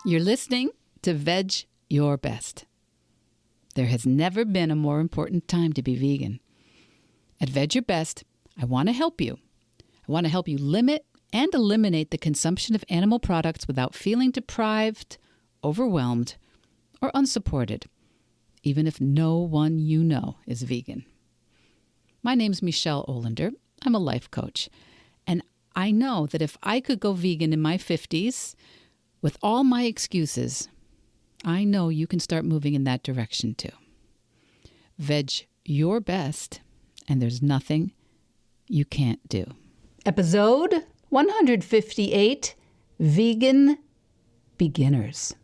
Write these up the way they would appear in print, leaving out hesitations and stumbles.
You're listening to Vedge Your Best. There has never been a more important time to be vegan. At Vedge Your Best, I want to help you. I want to help you limit and eliminate the consumption of animal products without feeling deprived, overwhelmed, or unsupported, even if no one you know is vegan. My name's Michelle Olander. I'm a life coach, and I know that if I could go vegan in my 50s, with all my excuses, I know you can start moving in that direction too. Vedge Your Best, and there's nothing you can't do. Episode 158, Vegan Beginners.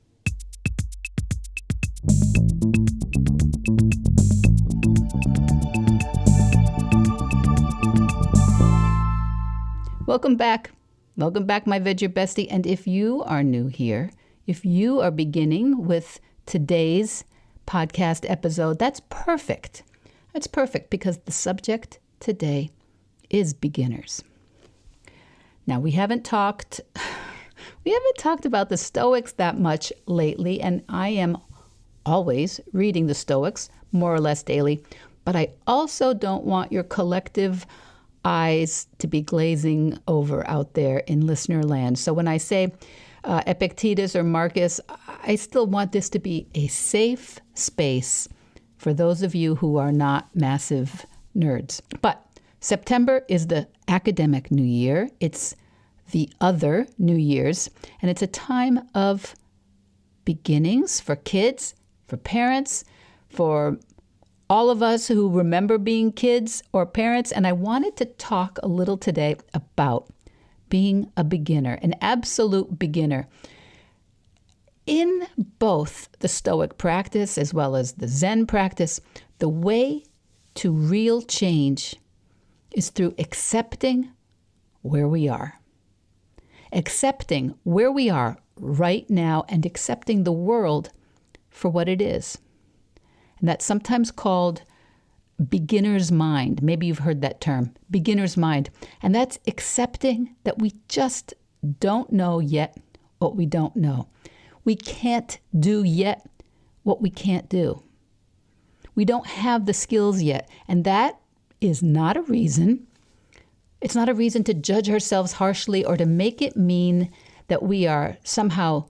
Welcome back. Welcome back, my Vedge Your Bestie. And if you are new here, if you are beginning with today's podcast episode, that's perfect. That's perfect because the subject today is beginners. Now, we haven't talked about the Stoics that much lately, and I am always reading the Stoics, more or less daily, but I also don't want your collective eyes to be glazing over out there in listener land. So when I say Epictetus or Marcus, I still want this to be a safe space for those of you who are not massive nerds. But September is the academic new year. It's the other New Year's, and it's a time of beginnings for kids, for parents, for all of us who remember being kids or parents. And I wanted to talk a little today about being a beginner, an absolute beginner. In both the Stoic practice as well as the Zen practice, the way to real change is through accepting where we are. Accepting where we are right now and accepting the world for what it is. And that's sometimes called beginner's mind. Maybe you've heard that term, beginner's mind. And that's accepting that we just don't know yet what we don't know. We can't do yet what we can't do. We don't have the skills yet. And that is not a reason. It's not a reason to judge ourselves harshly or to make it mean that we are somehow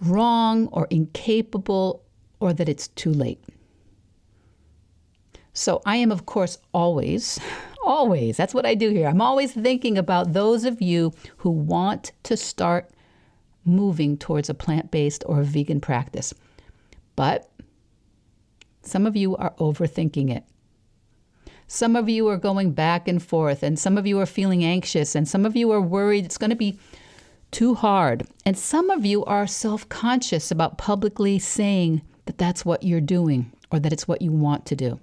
wrong or incapable or that it's too late. So I am, of course, always, that's what I do here. I'm always thinking about those of you who want to start moving towards a plant-based or a vegan practice. But some of you are overthinking it. Some of you are going back and forth, and some of you are feeling anxious, and some of you are worried it's going to be too hard. And some of you are self-conscious about publicly saying that that's what you're doing or that it's what you want to do.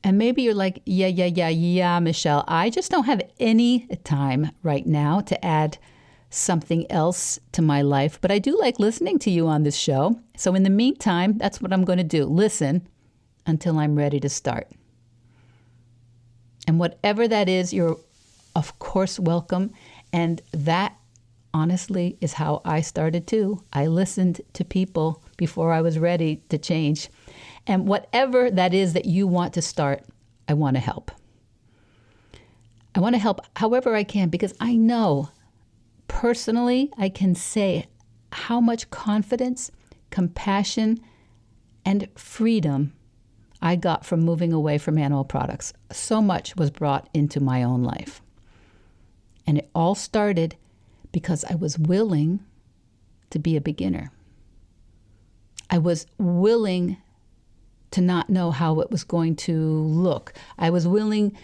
And maybe you're like, yeah, Michelle, I just don't have any time right now to add something else to my life. But I do like listening to you on this show. So in the meantime, that's what I'm going to do. Listen until I'm ready to start. And whatever that is, you're of course welcome. And that honestly is how I started too. I listened to people before I was ready to change. And whatever that is that you want to start, I want to help. I want to help however I can, because I know personally I can say how much confidence, compassion, and freedom I got from moving away from animal products. So much was brought into my own life. And it all started because I was willing to be a beginner. I was willing to not know how it was going to look. I was willing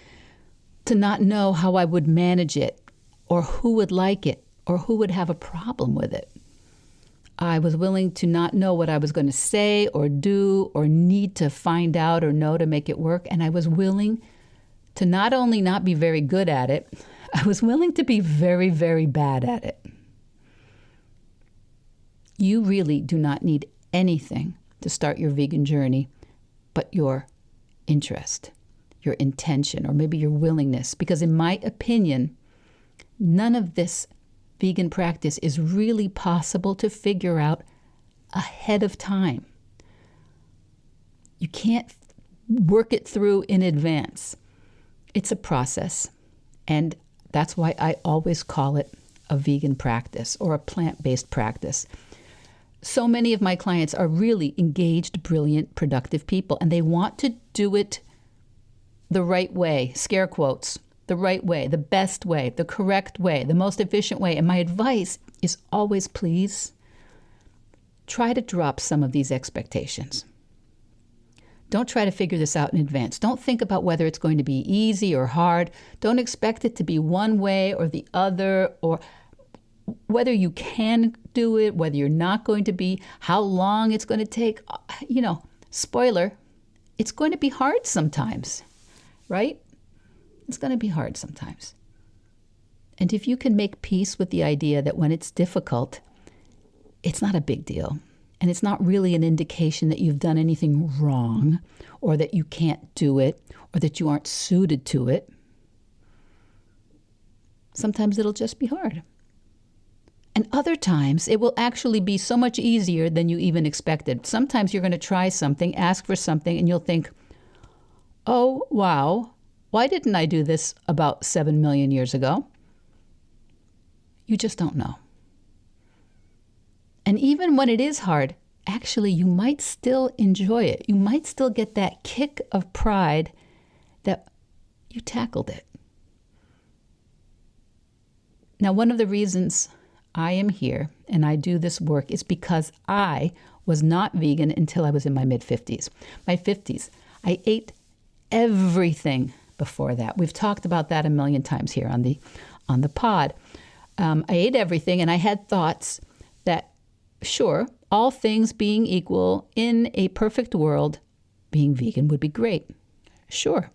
to not know how I would manage it, or who would like it, or who would have a problem with it. I was willing to not know what I was going to say or do or need to find out or know to make it work. And I was willing to not only not be very good at it, I was willing to be very, very bad at it. You really do not need anything to start your vegan journey but your interest, your intention, or maybe your willingness. Because in my opinion, none of this vegan practice is really possible to figure out ahead of time. You can't work it through in advance. It's a process. And that's why I always call it a vegan practice or a plant-based practice. So many of my clients are really engaged, brilliant, productive people, and they want to do it the right way, scare quotes, the right way, the best way, the correct way, the most efficient way. And my advice is always, please, try to drop some of these expectations. Don't try to figure this out in advance. Don't think about whether it's going to be easy or hard. Don't expect it to be one way or the other, or whether you can do it, whether you're not going to be, how long it's going to take. Spoiler, it's going to be hard sometimes, right? It's going to be hard sometimes. And if you can make peace with the idea that when it's difficult, it's not a big deal. And it's not really an indication that you've done anything wrong or that you can't do it or that you aren't suited to it. Sometimes it'll just be hard. And other times it will actually be so much easier than you even expected. Sometimes you're going to try something, ask for something, and you'll think, oh, wow, why didn't I do this about 7 million years ago? You just don't know. And even when it is hard, actually, you might still enjoy it. You might still get that kick of pride that you tackled it. Now, one of the reasons I am here and I do this work is because I was not vegan until I was in my mid-50s. My 50s. I ate everything before that. We've talked about that a million times here on the pod. I ate everything, and I had thoughts that, sure, all things being equal, in a perfect world, being vegan would be great. Sure.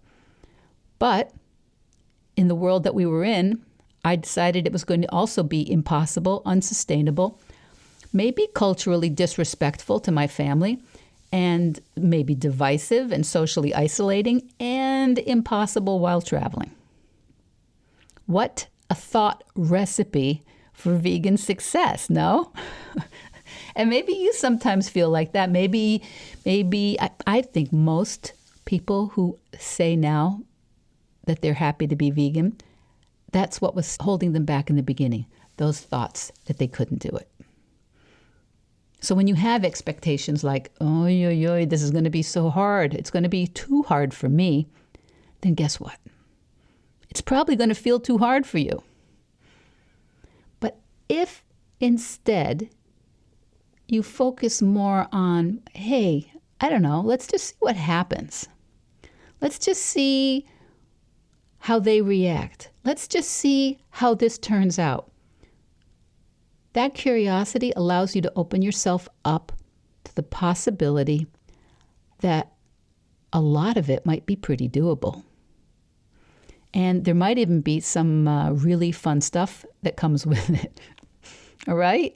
But in the world that we were in, I decided it was going to also be impossible, unsustainable, maybe culturally disrespectful to my family, and maybe divisive and socially isolating, and impossible while traveling. What a thought recipe for vegan success, no? And maybe you sometimes feel like that. Maybe I think most people who say now that they're happy to be vegan, that's what was holding them back in the beginning, those thoughts that they couldn't do it. So when you have expectations like, oh, this is going to be so hard, it's going to be too hard for me, then guess what? It's probably going to feel too hard for you. But if instead you focus more on, hey, I don't know, let's just see what happens. Let's just see how they react. Let's just see how this turns out. That curiosity allows you to open yourself up to the possibility that a lot of it might be pretty doable. And there might even be some really fun stuff that comes with it. All right?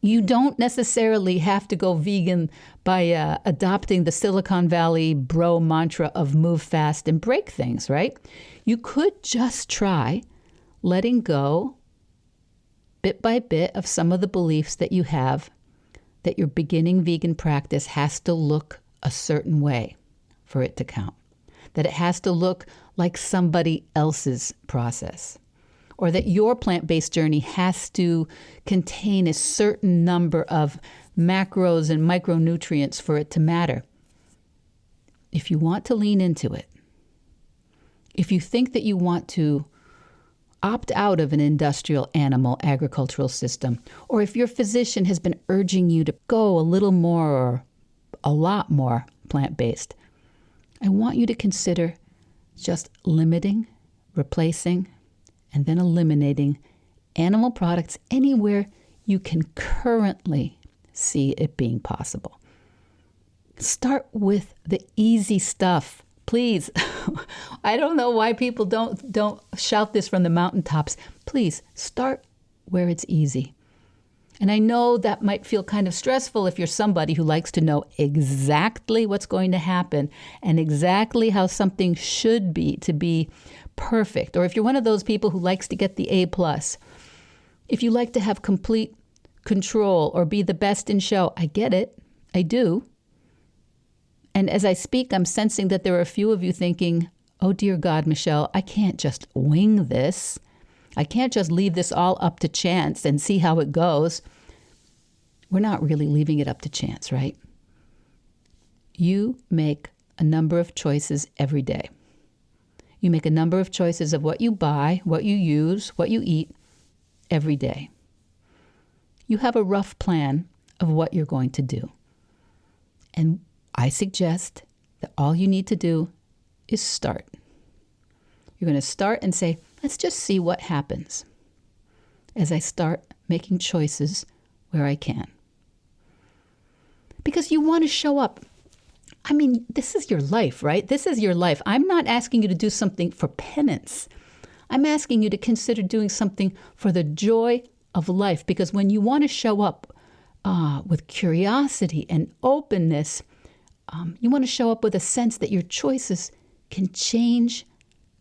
You don't necessarily have to go vegan by adopting the Silicon Valley bro mantra of move fast and break things, right? You could just try letting go bit by bit of some of the beliefs that you have that your beginning vegan practice has to look a certain way for it to count, that it has to look like somebody else's process, or that your plant-based journey has to contain a certain number of macros and micronutrients for it to matter. If you want to lean into it, if you think that you want to opt out of an industrial animal agricultural system, or if your physician has been urging you to go a little more or a lot more plant-based, I want you to consider just limiting, replacing, and then eliminating animal products anywhere you can currently see it being possible. Start with the easy stuff, please. I don't know why people don't shout this from the mountaintops. Please start where it's easy. And I know that might feel kind of stressful if you're somebody who likes to know exactly what's going to happen and exactly how something should be to be perfect. Or if you're one of those people who likes to get the A+. If you like to have complete control or be the best in show, I get it. I do. And as I speak, I'm sensing that there are a few of you thinking, oh, dear God, Michelle, I can't just wing this. I can't just leave this all up to chance and see how it goes. We're not really leaving it up to chance, right? You make a number of choices every day. You make a number of choices of what you buy, what you use, what you eat every day. You have a rough plan of what you're going to do. And I suggest that all you need to do is start. You're going to start and say, let's just see what happens as I start making choices where I can. Because you want to show up. I mean, this is your life, right? This is your life. I'm not asking you to do something for penance. I'm asking you to consider doing something for the joy of life. Because when you want to show up with curiosity and openness, you want to show up with a sense that your choices can change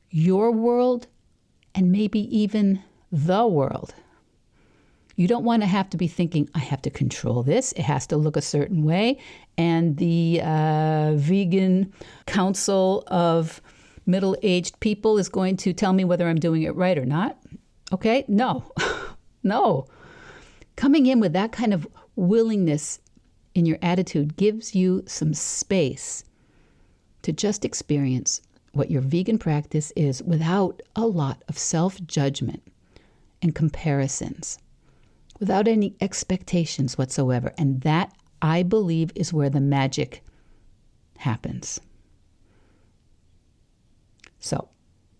your world and maybe even the world. You don't want to have to be thinking, I have to control this. It has to look a certain way. And the vegan council of middle-aged people is going to tell me whether I'm doing it right or not. Okay? No. No. Coming in with that kind of willingness in your attitude gives you some space to just experience what your vegan practice is without a lot of self-judgment and comparisons, without any expectations whatsoever. And that, I believe, is where the magic happens. So,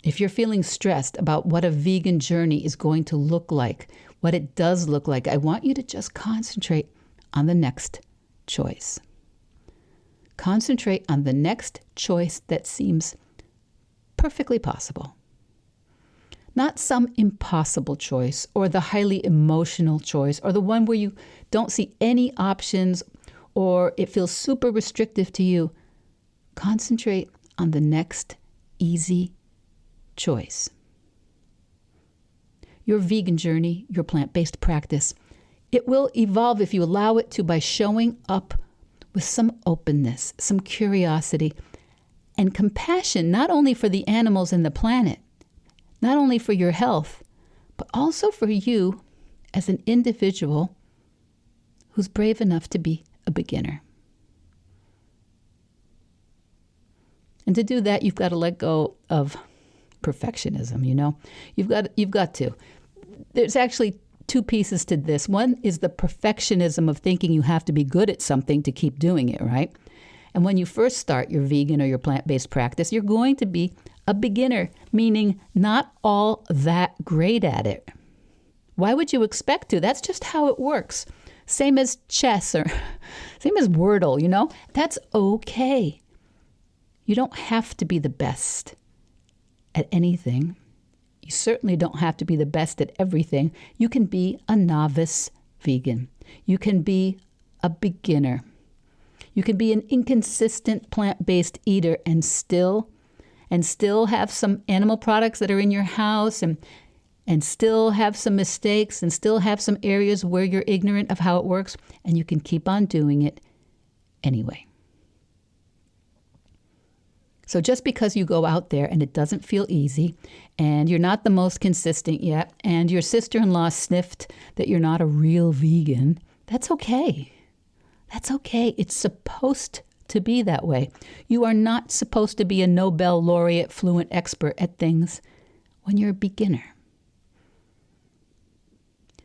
if you're feeling stressed about what a vegan journey is going to look like, what it does look like, I want you to just concentrate on the next choice. Concentrate on the next choice that seems perfectly possible. Not some impossible choice or the highly emotional choice or the one where you don't see any options or it feels super restrictive to you. Concentrate on the next easy choice. Your vegan journey, your plant-based practice, it will evolve if you allow it to by showing up with some openness, some curiosity, and compassion, not only for the animals and the planet, not only for your health, but also for you as an individual who's brave enough to be a beginner. And to do that, you've got to let go of perfectionism, you know? You've got to. There's actually two pieces to this. One is the perfectionism of thinking you have to be good at something to keep doing it, right? And when you first start your vegan or your plant-based practice, you're going to be a beginner, meaning not all that great at it. Why would you expect to? That's just how it works. Same as chess or same as Wordle, you know? That's okay. You don't have to be the best at anything. You certainly don't have to be the best at everything. You can be a novice vegan. You can be a beginner. You can be an inconsistent plant-based eater and still have some animal products that are in your house and still have some mistakes and still have some areas where you're ignorant of how it works, and you can keep on doing it anyway. So just because you go out there and it doesn't feel easy and you're not the most consistent yet and your sister-in-law sniffed that you're not a real vegan, that's okay. That's okay. It's supposed to be that way. You are not supposed to be a Nobel laureate fluent expert at things when you're a beginner.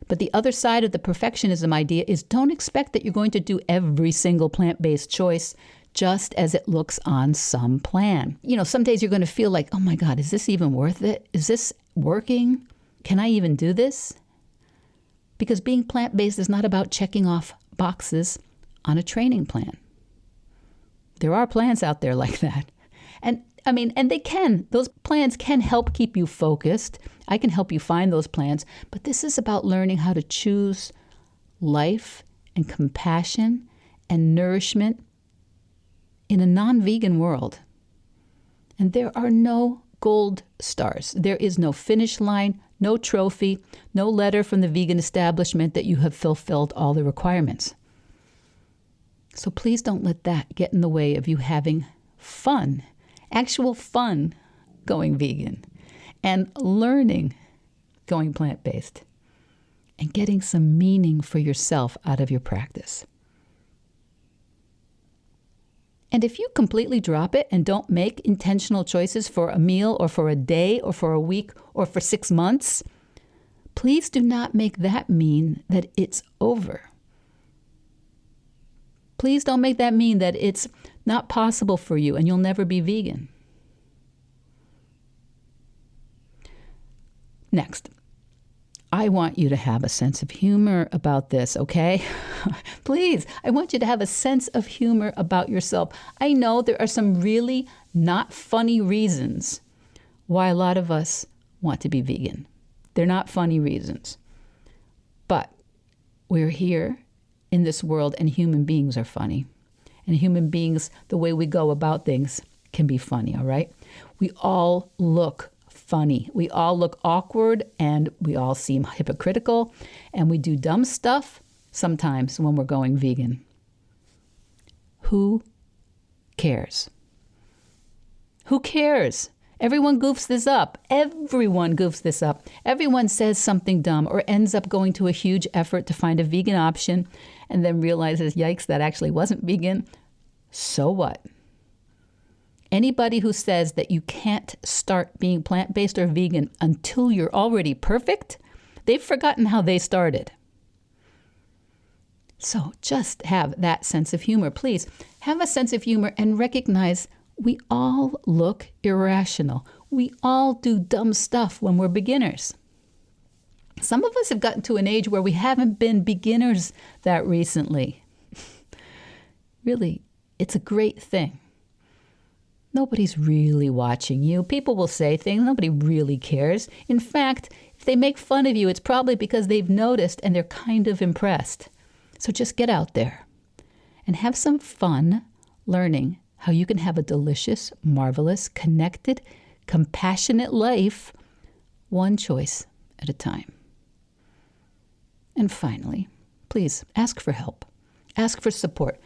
But the other side of the perfectionism idea is don't expect that you're going to do every single plant-based choice just as it looks on some plan. You know, some days you're going to feel like, oh my God, is this even worth it? Is this working? Can I even do this? Because being plant-based is not about checking off boxes on a training plan. There are plans out there like that. And those plans can help keep you focused. I can help you find those plans. But this is about learning how to choose life and compassion and nourishment in a non-vegan world. And there are no gold stars. There is no finish line, no trophy, no letter from the vegan establishment that you have fulfilled all the requirements. So please don't let that get in the way of you having fun, actual fun going vegan, and learning going plant-based, and getting some meaning for yourself out of your practice. And if you completely drop it and don't make intentional choices for a meal or for a day or for a week or for 6 months, please do not make that mean that it's over. Please don't make that mean that it's not possible for you and you'll never be vegan. Next, I want you to have a sense of humor about this, okay? Please, I want you to have a sense of humor about yourself. I know there are some really not funny reasons why a lot of us want to be vegan. They're not funny reasons. But we're here in this world, and human beings are funny. And human beings, the way we go about things can be funny, all right? We all look funny. We all look awkward, and we all seem hypocritical, and we do dumb stuff sometimes when we're going vegan. Who cares? Who cares? Everyone goofs this up. Everyone goofs this up. Everyone says something dumb or ends up going to a huge effort to find a vegan option and then realizes, yikes, that actually wasn't vegan. So what? Anybody who says that you can't start being plant-based or vegan until you're already perfect, they've forgotten how they started. So just have that sense of humor. Please have a sense of humor and recognize we all look irrational. We all do dumb stuff when we're beginners. Some of us have gotten to an age where we haven't been beginners that recently. Really, it's a great thing. Nobody's really watching you. People will say things. Nobody really cares. In fact, if they make fun of you, it's probably because they've noticed and they're kind of impressed. So just get out there and have some fun learning how you can have a delicious, marvelous, connected, compassionate life, one choice at a time. And finally, please ask for help. Ask for support.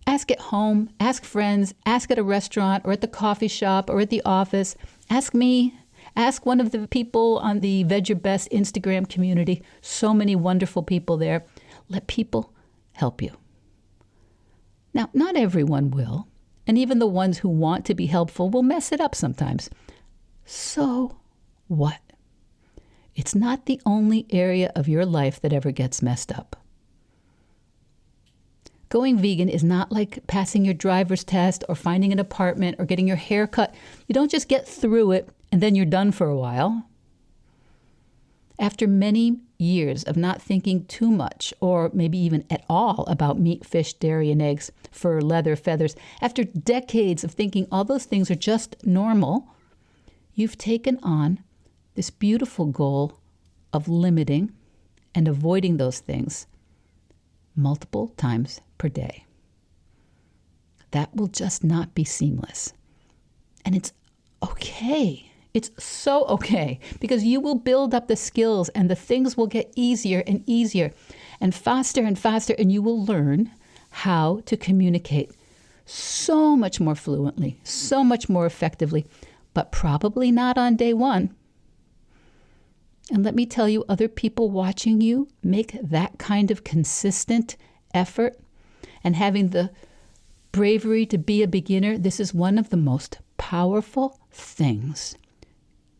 Ask at home, ask friends, ask at a restaurant or at the coffee shop or at the office. Ask me, ask one of the people on the Vedge Best Instagram community. So many wonderful people there. Let people help you. Now, not everyone will, and even the ones who want to be helpful will mess it up sometimes. So what? It's not the only area of your life that ever gets messed up. Going vegan is not like passing your driver's test or finding an apartment or getting your hair cut. You don't just get through it and then you're done for a while. After many years of not thinking too much or maybe even at all about meat, fish, dairy, and eggs, fur, leather, feathers, after decades of thinking all those things are just normal, you've taken on this beautiful goal of limiting and avoiding those things multiple times per day. That will just not be seamless. And it's okay. It's so okay, because you will build up the skills and the things will get easier and easier and faster, and you will learn how to communicate so much more fluently, so much more effectively, but probably not on day one. And let me tell you, other people watching you make that kind of consistent effort and having the bravery to be a beginner. This is one of the most powerful things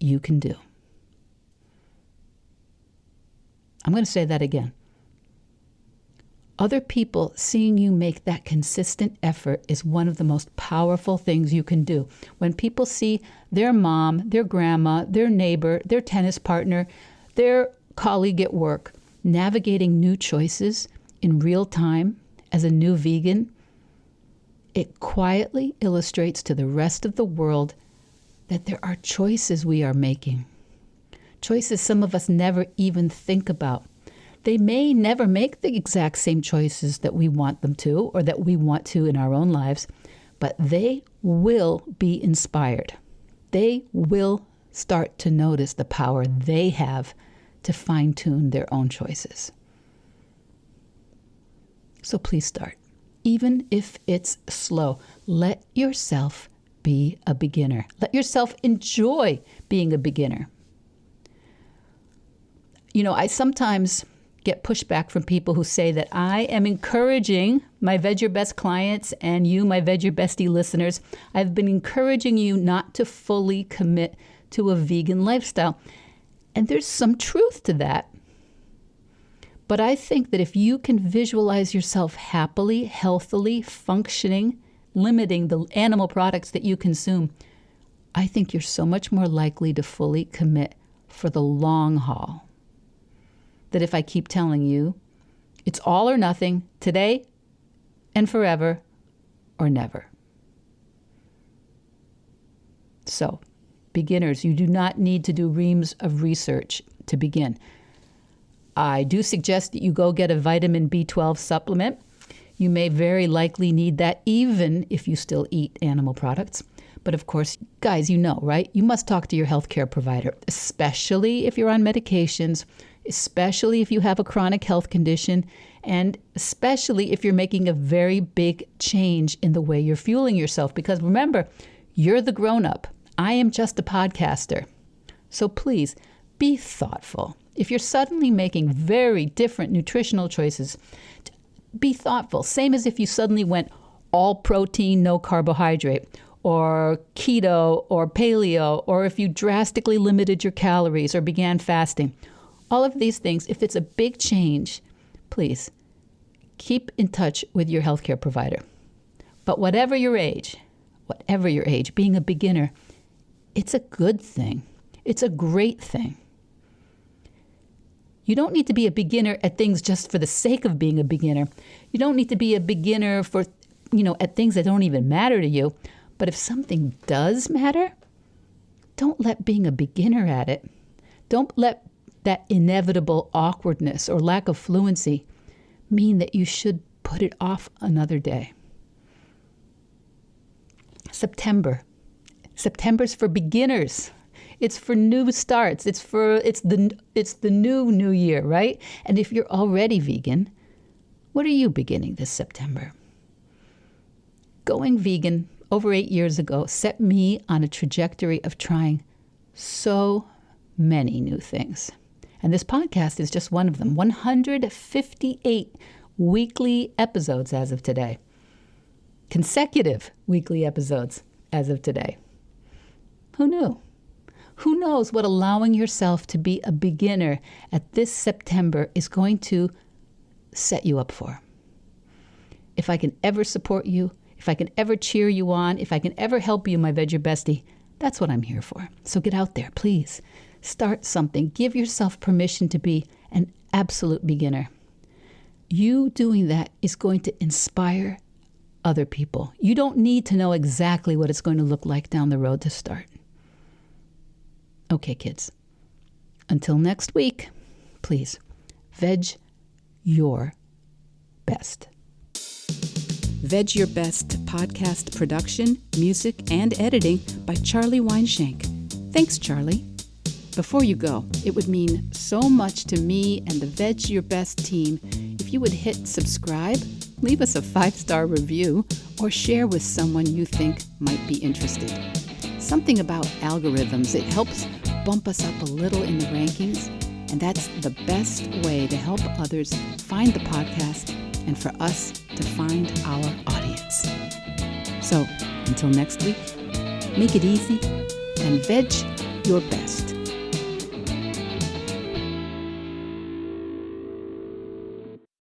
you can do. I'm going to say that again. Other people seeing you make that consistent effort is one of the most powerful things you can do. When people see their mom, their grandma, their neighbor, their tennis partner, their colleague at work navigating new choices in real time as a new vegan, it quietly illustrates to the rest of the world that there are choices we are making. Choices some of us never even think about. They may never make the exact same choices that we want them to or that we want to in our own lives, but they will be inspired. they will start to notice the power they have to fine-tune their own choices. So please start. Even if it's slow, let yourself be a beginner. Let yourself enjoy being a beginner. You know, I sometimes get pushback from people who say that I am encouraging my Vedge Your Best clients and you, my Vedge Your Bestie listeners, I've been encouraging you not to fully commit to a vegan lifestyle. And there's some truth to that. But I think that if you can visualize yourself happily, healthily, functioning, limiting the animal products that you consume, I think you're so much more likely to fully commit for the long haul. That if I keep telling you, it's all or nothing, today and forever or never. So, beginners, you do not need to do reams of research to begin. I do suggest that you go get a vitamin B12 supplement. You may very likely need that even if you still eat animal products. But of course, guys, you know, right? You must talk to your healthcare provider, especially if you're on medications, especially if you have a chronic health condition, and especially if you're making a very big change in the way you're fueling yourself. Because remember, you're the grown-up. I am just a podcaster. So please, be thoughtful. If you're suddenly making very different nutritional choices, be thoughtful. Same as if you suddenly went all protein, no carbohydrate, or keto, or paleo, or if you drastically limited your calories or began fasting. All of these things, if it's a big change, please keep in touch with your healthcare provider. But whatever your age, being a beginner, it's a good thing. It's a great thing. You don't need to be a beginner at things just for the sake of being a beginner. You don't need to be a beginner for, at things that don't even matter to you. But if something does matter, don't let being a beginner at it, don't let that inevitable awkwardness or lack of fluency mean that you should put it off another day. September's for beginners. It's for new starts. It's the new year, right? And if you're already vegan, what are you beginning this September? Going vegan over 8 years ago set me on a trajectory of trying so many new things. And this podcast is just one of them. 158 weekly episodes as of today. Consecutive weekly episodes as of today. Who knew? Who knows what allowing yourself to be a beginner at this September is going to set you up for? If I can ever support you, if I can ever cheer you on, if I can ever help you, my Vedge Your Bestie, that's what I'm here for. So get out there, please. Start something. Give yourself permission to be an absolute beginner. You doing that is going to inspire other people. You don't need to know exactly what it's going to look like down the road to start. Okay, kids. Until next week, please, Vedge Your Best. Vedge Your Best podcast production, music, and editing by Charlie Weinshank. Thanks, Charlie. Before you go, it would mean so much to me and the Vedge Your Best team if you would hit subscribe, leave us a 5-star review, or share with someone you think might be interested. Something about algorithms, it helps bump us up a little in the rankings, and that's the best way to help others find the podcast and for us to find our audience. So, until next week, make it easy and Vedge Your Best.